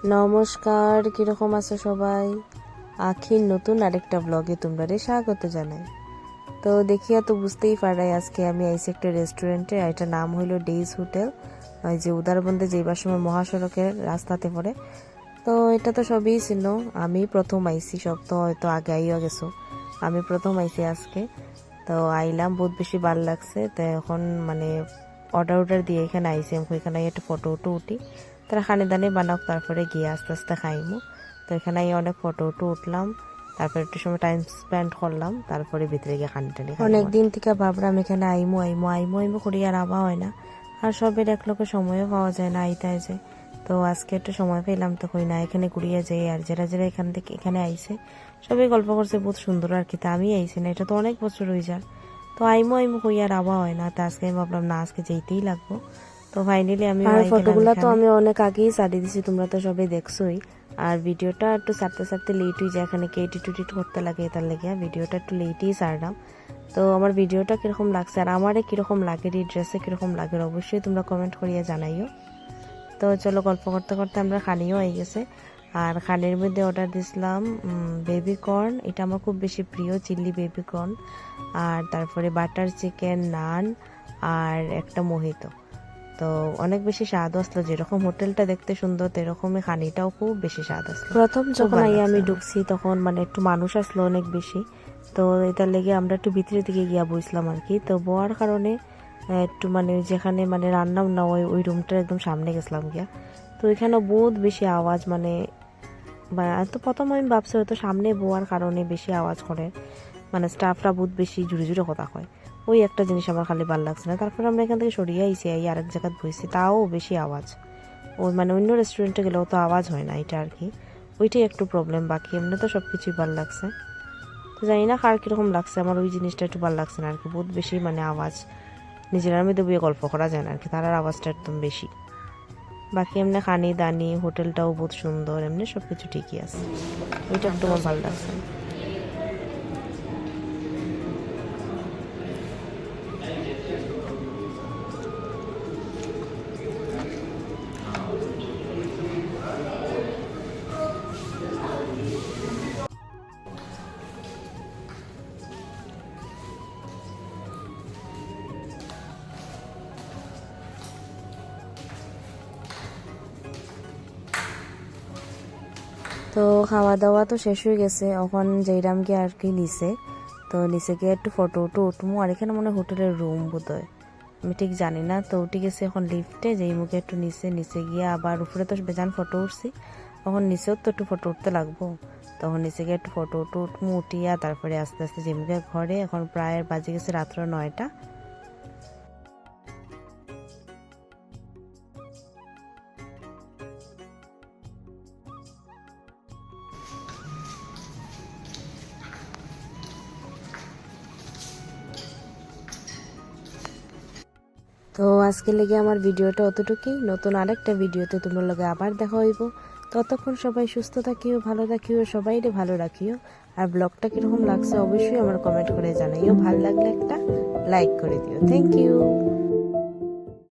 নমস্কার, কিরকম আছো সবাই? আখির নতুন আরেকটা ব্লগে তোমরা স্বাগত জানাই। তো দেখিয়া তো বুঝতেই পারাই আজকে আমি আইসি একটা রেস্টুরেন্টে, এটা নাম হইল ডেইজ হোটেল। ওই যে উদারবন্দে যাইবার সময় মহাসড়কের রাস্তাতে পড়ে। তো এটা তো সবই ছিল, আমি প্রথম আইসি, সব তো হয়তো আগে আইয়া গেছো, আমি প্রথম আইসি আজকে। তো আইলাম, বহুত বেশি ভালো লাগছে। তো এখন মানে অর্ডার দিয়ে এখানে আইসি, আমি এখানে একটা ফটো উঠি, তারা খানি দানি বানাক, তারপরে গিয়ে আস্তে আস্তে খাইমু। তো এখানে অনেক ফটো উঠলাম, তারপরে একটু সময় টাইম স্পেন্ড করলাম, তারপরে ভিতরে গিয়ে খানি টানি। অনেক দিন থেকে ভাবলাম এখানে আইমু করি, আর আবা হয় না, আর সবের এক লোকের সময়ও পাওয়া যায় না আইতে যে। তো আজকে একটু সময় পেলাম, তো কই না এখানে ঘুরিয়ে যাই। আর যারা যারা এখান থেকে এখানে আইছে সবাই গল্প করছে বহুত সুন্দর আর কি। তা আমি আইছি না, এটা তো অনেক বছর হয়ে যায়। তো আইমু কই আর আবা হয় না, তো আজকে আমি ভাবলাম না, আজকে যেতেই লাগবো। তো ফাইনালি আমি ফটোগুলো তো আমি অনেক আগেই ছাড়িয়ে দিছি, তোমরা তো সবাই দেখছোই। আর ভিডিওটা একটু ছাড়তে লেট হয়ে যায়, এখানে এডিট করতে লাগে, তার লেগে ভিডিওটা একটু লেটই ছাড়লাম। তো আমার ভিডিওটা কিরকম লাগছে আর আমারে কিরকম লাগে, এই ড্রেসে কিরকম লাগে অবশ্যই তোমরা কমেন্ট করিয়া জানাইও। তো চলো, গল্প করতে করতে আমরা খানিও হয়ে গেছে। আর খানের মধ্যে অর্ডার দিছিলাম বেবি কর্ন, এটা আমার খুব বেশি প্রিয়, চিলি বেবি কর্ন। আর তারপরে বাটার চিকেন, নান, আর একটা মোহিতো। তো অনেক বেশি স্বাদ আসলো, যেরকম হোটেলটা দেখতে সুন্দর তেরকমই খানিটাও খুব বেশি স্বাদ আসলো। প্রথম যখন আমি ঢুকছি তখন মানে একটু মানুষ আসলো অনেক বেশি। তো এটার লেগে আমরা একটু ভিতরের দিকে গিয়া বসলাম আর কি। তো বোয়ার কারণে একটু মানে যেখানে মানে রান্না না ওই রুমটার একদম সামনে গেছিলাম গিয়া। তো ওইখানে বহুত বেশি আওয়াজ, মানে তো প্রথম আমি ভাবছি হয়তো সামনে বোয়ার কারণে বেশি আওয়াজ করে, মানে স্টাফরা বহুত বেশি জুড়ে জুড়ে কথা কয়। ওই একটা জিনিস আমার খালি ভালো লাগছে না। তারপর আমরা এখান থেকে সরিয়ে আইসি, আরেক জায়গায় বইছি, তাও বেশি আওয়াজ। ওই মানে অন্য রেস্টুরেন্টে গেলেও তো আওয়াজ হয় না, এটা আর কি ওইটাই একটু প্রবলেম। বাকি এমনি তো সব কিছুই ভালো লাগছে। তো জানি না কার কীরকম লাগছে, আমার ওই জিনিসটা একটু ভালো লাগছে না আর কি, বহুত বেশি মানে আওয়াজ, নিজের মধ্যে বইয়ে গল্প করা যায় না আর কি, তার আওয়াজটা একদম বেশি। বাকি এমনি খানি দানি হোটেলটাও বহুত সুন্দর, এমনি সব কিছু ঠিকই আছে, ওইটা একটু আমার ভালো লাগছে। তো খাওয়া দাওয়া তো শেষ হয়ে গেছে, এখন যাইরাম গিয়ে আর কি নিচে। তো নিচে গিয়ে একটু ফটো উঠমু, আর এখানে মনে হোটেলের রুম বোধ হয়, আমি ঠিক জানি না। তো উঠে গেছি এখন লিফটে, যেই মুখে একটু নিচে গিয়ে আবার উপরে তো বেজান ফটো উঠছি, তখন নিচেও তো একটু ফটো উঠতে লাগবো। তখন নিচে গিয়ে একটু ফটো উঠমু, উঠিয়া তারপরে আস্তে আস্তে যে মুখে ঘরে। এখন প্রায় বাজে গেছে রাত্র 9টা। তো আজকে লেগে আমার ভিডিওটা অতটুকুই, নতুন আরেকটা ভিডিওতে তোমার লগে আবার দেখা হইব। ততক্ষণ সবাই সুস্থ থাকিও, ভালো থাকিও, সবাইরে ভালো রাখিও। আর ব্লগটা কিরকম লাগছে অবশ্যই আমার কমেন্ট করে জানাইও, ভালো লাগলে একটা লাইক করে দিও। Thank you.